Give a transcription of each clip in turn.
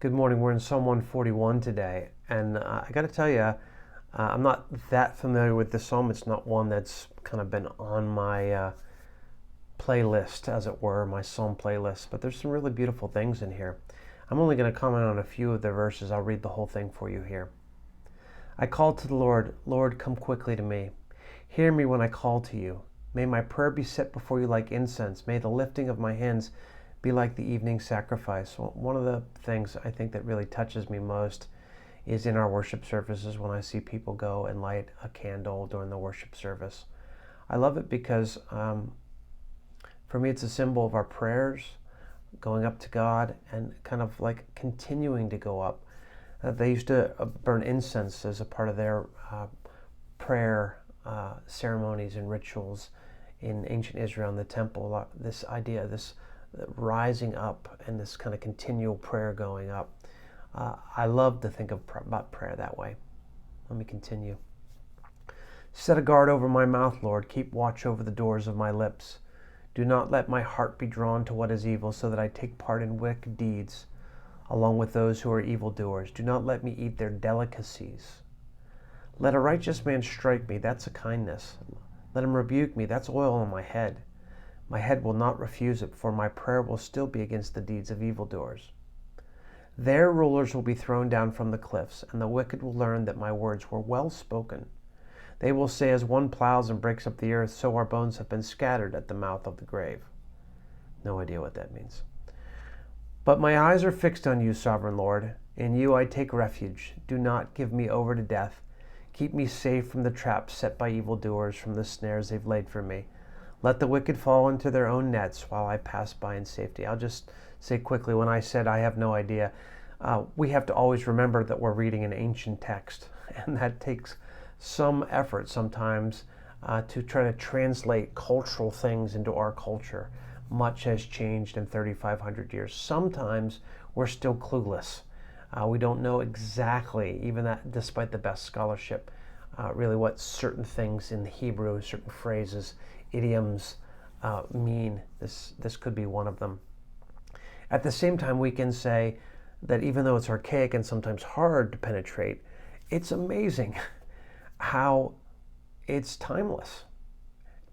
Good morning. We're in Psalm 141 today, and I got to tell you, I'm not that familiar with this psalm. It's not one that's kind of been on my playlist, as it were, my psalm playlist, but there's some really beautiful things in here. I'm only going to comment on a few of the verses. I'll read the whole thing for you here. I called to the Lord, Lord, come quickly to me. Hear me when I call to you. May my prayer be set before you like incense. May the lifting of my hands be like the evening sacrifice. Well, one of the things I think that really touches me most is in our worship services when I see people go and light a candle during the worship service. I love it because for me it's a symbol of our prayers going up to God and kind of like continuing to go up. They used to burn incense as a part of their prayer ceremonies and rituals in ancient Israel in the temple. This idea, this rising up and this kind of continual prayer going up. I love to think about prayer that way. Let me continue. Set a guard over my mouth, Lord. Keep watch over the doors of my lips. Do not let my heart be drawn to what is evil, so that I take part in wicked deeds along with those who are evildoers. Do not let me eat their delicacies. Let a righteous man strike me. That's a kindness. Let him rebuke me. That's oil on my head. My head will not refuse it, for my prayer will still be against the deeds of evildoers. Their rulers will be thrown down from the cliffs, and the wicked will learn that my words were well spoken. They will say, as one plows and breaks up the earth, so our bones have been scattered at the mouth of the grave. No idea what that means. But my eyes are fixed on you, sovereign Lord. In you I take refuge. Do not give me over to death. Keep me safe from the traps set by evildoers, from the snares they've laid for me. Let the wicked fall into their own nets while I pass by in safety. I'll just say quickly, when I said I have no idea, we have to always remember that we're reading an ancient text, and that takes some effort sometimes to try to translate cultural things into our culture. Much has changed in 3,500 years. Sometimes we're still clueless. We don't know exactly, even that, despite the best scholarship, really what certain things in the Hebrew, certain phrases, idioms mean. This could be one of them. At the same time, we can say that even though it's archaic and sometimes hard to penetrate, it's amazing how it's timeless.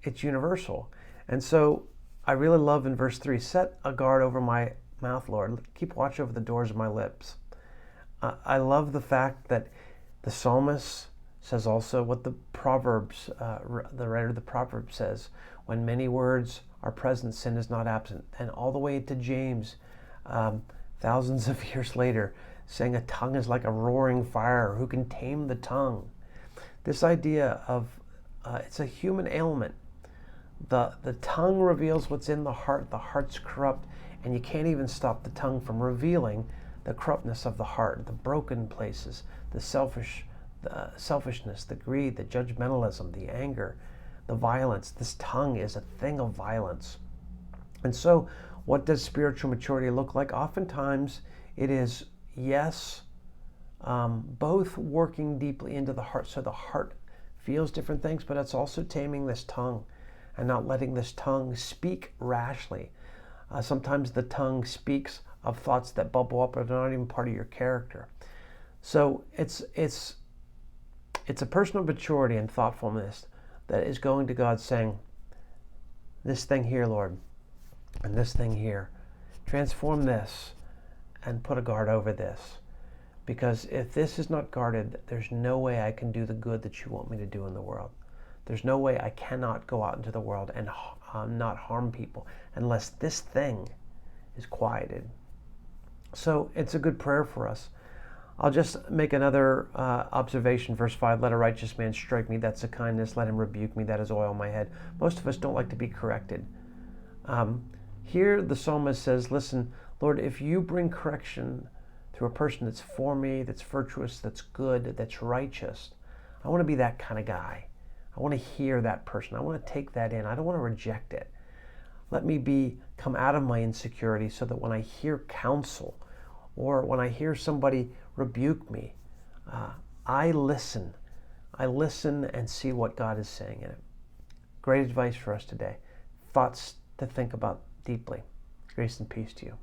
It's universal. And so I really love in verse 3, set a guard over my mouth, Lord. Keep watch over the doors of my lips. I love the fact that the psalmist says also what the Proverbs, the writer of the Proverbs says, when many words are present, sin is not absent. And all the way to James, thousands of years later, saying a tongue is like a roaring fire. Who can tame the tongue? This idea of it's a human ailment. The tongue reveals what's in the heart. The heart's corrupt, and you can't even stop the tongue from revealing the corruptness of the heart, the broken places, the selfishness, the greed, the judgmentalism, the anger, the violence. This tongue is a thing of violence. And so what does spiritual maturity look like? Oftentimes it is, yes, both working deeply into the heart, so the heart feels different things, but it's also taming this tongue and not letting this tongue speak rashly. Sometimes the tongue speaks of thoughts that bubble up but are not even part of your character. So it's a personal maturity and thoughtfulness that is going to God saying, this thing here, Lord, and this thing here, transform this and put a guard over this. Because if this is not guarded, there's no way I can do the good that you want me to do in the world. There's no way I cannot go out into the world and not harm people unless this thing is quieted. So it's a good prayer for us. I'll just make another observation. Verse 5, let a righteous man strike me. That's a kindness. Let him rebuke me. That is oil on my head. Most of us don't like to be corrected. Here the psalmist says, listen, Lord, if you bring correction through a person that's for me, that's virtuous, that's good, that's righteous, I want to be that kind of guy. I want to hear that person. I want to take that in. I don't want to reject it. Let me come out of my insecurity so that when I hear counsel or when I hear somebody rebuke me, I listen. I listen and see what God is saying in it. Great advice for us today. Thoughts to think about deeply. Grace and peace to you.